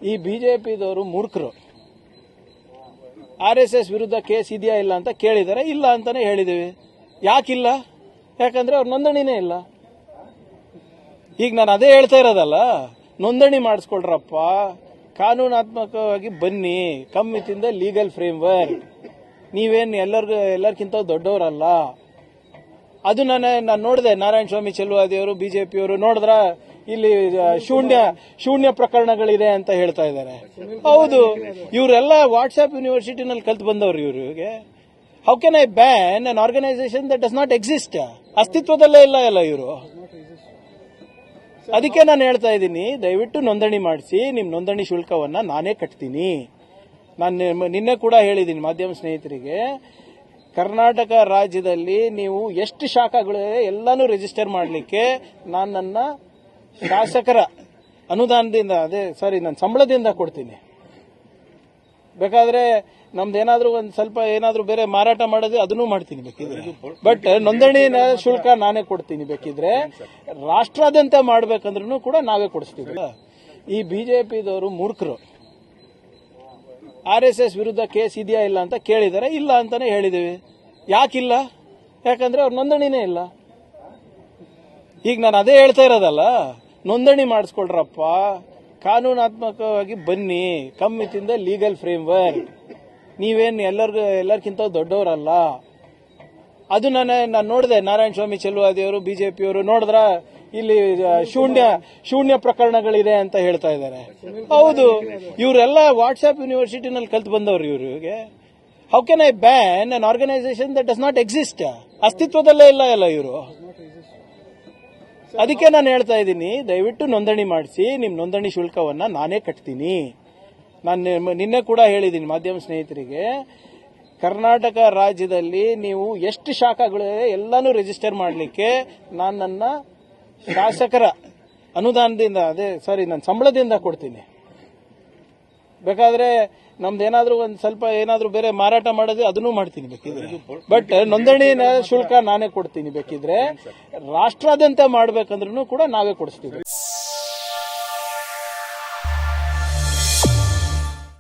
ಈ ಬಿಜೆಪಿದವರು ಮೂರ್ಖರು. RSS ವಿರುದ್ಧ ಕೇಸ್ ಇದೆಯಾ ಇಲ್ಲ ಅಂತ ಕೇಳಿದರೆ ಇಲ್ಲ ಅಂತಾನೆ ಹೇಳಿದ್ದೀವಿ. ಯಾಕಿಲ್ಲ? ಯಾಕಂದ್ರೆ ಅವ್ರ ನೋಂದಣಿನೇ ಇಲ್ಲ. ಈಗ ನಾನು ಅದೇ ಹೇಳ್ತಾ ಇರೋದಲ್ಲ, ನೋಂದಣಿ ಮಾಡಿಸ್ಕೊಳ್ರಪ್ಪ, ಕಾನೂನಾತ್ಮಕವಾಗಿ ಬನ್ನಿ, come with in the legal framework. ನೀವೇನು ಎಲ್ಲರಿಗಿಂತ ದೊಡ್ಡವರಲ್ಲ. ಅದು ನಾನು ನೋಡಿದೆ, ನಾರಾಯಣ ಸ್ವಾಮಿ ಚೆಲುವಾದಿಯವರು ಬಿಜೆಪಿಯವರು ನೋಡಿದ್ರ ಇಲ್ಲಿ ಶೂನ್ಯ ಪ್ರಕರಣಗಳಿದೆ ಅಂತ ಹೇಳ್ತಾ ಇದ್ದಾರೆ. ಹೌದು, ಇವರೆಲ್ಲ ವಾಟ್ಸ್ಆಪ್ ಯೂನಿವರ್ಸಿಟಿನಲ್ಲಿ ಕಲ್ತು ಬಂದವರು. ಇವ್ರಿಗೆ how can I ban an organisation that does not exist? ಅಸ್ತಿತ್ವದಲ್ಲೇ ಇಲ್ಲ ಅಲ್ಲ ಇವರು. ಅದಕ್ಕೆ ನಾನು ಹೇಳ್ತಾ ಇದ್ದೀನಿ, ದಯವಿಟ್ಟು ನೋಂದಣಿ ಮಾಡಿಸಿ. ನಿಮ್ಮ ನೋಂದಣಿ ಶುಲ್ಕವನ್ನ ನಾನೇ ಕಟ್ತೀನಿ. ನಾನು ನಿನ್ನೆ ಕೂಡ ಹೇಳಿದ್ದೀನಿ ಮಾಧ್ಯಮ ಸ್ನೇಹಿತರಿಗೆ, ಕರ್ನಾಟಕ ರಾಜ್ಯದಲ್ಲಿ ನೀವು ಎಷ್ಟು ಶಾಖಗಳಿವೆ ಎಲ್ಲಾನು ರಿಜಿಸ್ಟರ್ ಮಾಡಲಿಕ್ಕೆ ನಾನು ನನ್ನ ಶಾಸಕರ ಅನುದಾನದಿಂದ ನನ್ನ ಸಂಬಳದಿಂದ ಕೊಡ್ತೀನಿ. ಬೇಕಾದ್ರೆ ನಮ್ದೇನಾದ್ರೂ ಒಂದು ಸ್ವಲ್ಪ ಏನಾದ್ರೂ ಬೇರೆ ಮಾರಾಟ ಮಾಡೋದು ಅದನ್ನೂ ಮಾಡ್ತೀನಿ ಬೇಕಿದ್ರೆ. ಬಟ್ ನೋಂದಣಿ ಶುಲ್ಕ ನಾನೇ ಕೊಡ್ತೀನಿ. ಬೇಕಿದ್ರೆ ರಾಷ್ಟ್ರಾದ್ಯಂತ ಮಾಡ್ಬೇಕಂದ್ರೂ ಕೂಡ ನಾವೇ ಕೊಡಿಸ್ತೀವಿ. ಈ ಬಿಜೆಪಿದವರು ಮೂರ್ಖರು. RSS ವಿರುದ್ಧ ಕೇಸ್ ಇದೆಯಾ ಇಲ್ಲ ಅಂತ ಕೇಳಿದರೆ ಇಲ್ಲ ಅಂತಾನೆ ಹೇಳಿದ್ದೀವಿ. ಯಾಕಿಲ್ಲ? ಯಾಕಂದ್ರೆ ಅವ್ರ ನೋಂದಣಿನೇ ಇಲ್ಲ. ಈಗ ನಾನು ಅದೇ ಹೇಳ್ತಾ ಇರೋದಲ್ಲ, ನೋಂದಣಿ ಮಾಡಿಸ್ಕೊಳ್ರಪ್ಪ, ಕಾನೂನಾತ್ಮಕವಾಗಿ ಬನ್ನಿ, come with in the legal framework. ನೀವೇನು ಎಲ್ಲರಿಗಿಂತ ದೊಡ್ಡವರಲ್ಲ. ಅದು ನಾನು ನೋಡಿದೆ, ನಾರಾಯಣ ಸ್ವಾಮಿ ಚೆಲುವಾದಿಯವರು ಬಿಜೆಪಿಯವರು ನೋಡಿದ್ರ ಇಲ್ಲಿ ಶೂನ್ಯ ಪ್ರಕರಣಗಳಿದೆ ಅಂತ ಹೇಳ್ತಾ ಇದ್ದಾರೆ. ಹೌದು, ಇವರೆಲ್ಲ ವಾಟ್ಸ್ಆಪ್ ಯೂನಿವರ್ಸಿಟಿನಲ್ಲಿ ಕಲ್ತು ಬಂದವರು. ಇವ್ರಿಗೆ how can I ban an organisation that does not exist? ಅಸ್ತಿತ್ವದಲ್ಲೇ ಇಲ್ಲ ಅಲ್ಲ ಇವರು. ಅದಕ್ಕೆ ನಾನು ಹೇಳ್ತಾ ಇದ್ದೀನಿ, ದಯವಿಟ್ಟು ನೋಂದಣಿ ಮಾಡಿಸಿ. ನಿಮ್ಮ ನೋಂದಣಿ ಶುಲ್ಕವನ್ನ ನಾನೇ ಕಟ್ತೀನಿ. ನಾನು ನಿನ್ನೆ ಕೂಡ ಹೇಳಿದ್ದೀನಿ ಮಾಧ್ಯಮ ಸ್ನೇಹಿತರಿಗೆ, ಕರ್ನಾಟಕ ರಾಜ್ಯದಲ್ಲಿ ನೀವು ಎಷ್ಟು ಶಾಖಗಳಿವೆ ಎಲ್ಲಾನು ರಿಜಿಸ್ಟರ್ ಮಾಡಲಿಕ್ಕೆ ನಾನು ನನ್ನ ಶಾಸಕರ ಅನುದಾನದಿಂದ ನನ್ನ ಸಂಬಳದಿಂದ ಕೊಡ್ತೀನಿ. ಬೇಕಾದ್ರೆ ನಮ್ದೇನಾದ್ರೂ ಒಂದು ಸ್ವಲ್ಪ ಏನಾದ್ರೂ ಬೇರೆ ಮಾರಾಟ ಮಾಡೋದು ಅದನ್ನೂ ಮಾಡ್ತೀನಿ ಬೇಕಿದ್ರೆ. ಬಟ್ ನೋಂದಣಿ ಶುಲ್ಕ ನಾನೇ ಕೊಡ್ತೀನಿ. ಬೇಕಿದ್ರೆ ರಾಷ್ಟ್ರಾದ್ಯಂತ ಮಾಡ್ಬೇಕಂದ್ರೂ ಕೂಡ ನಾವೇ ಕೊಡಿಸ್ತೀವಿ.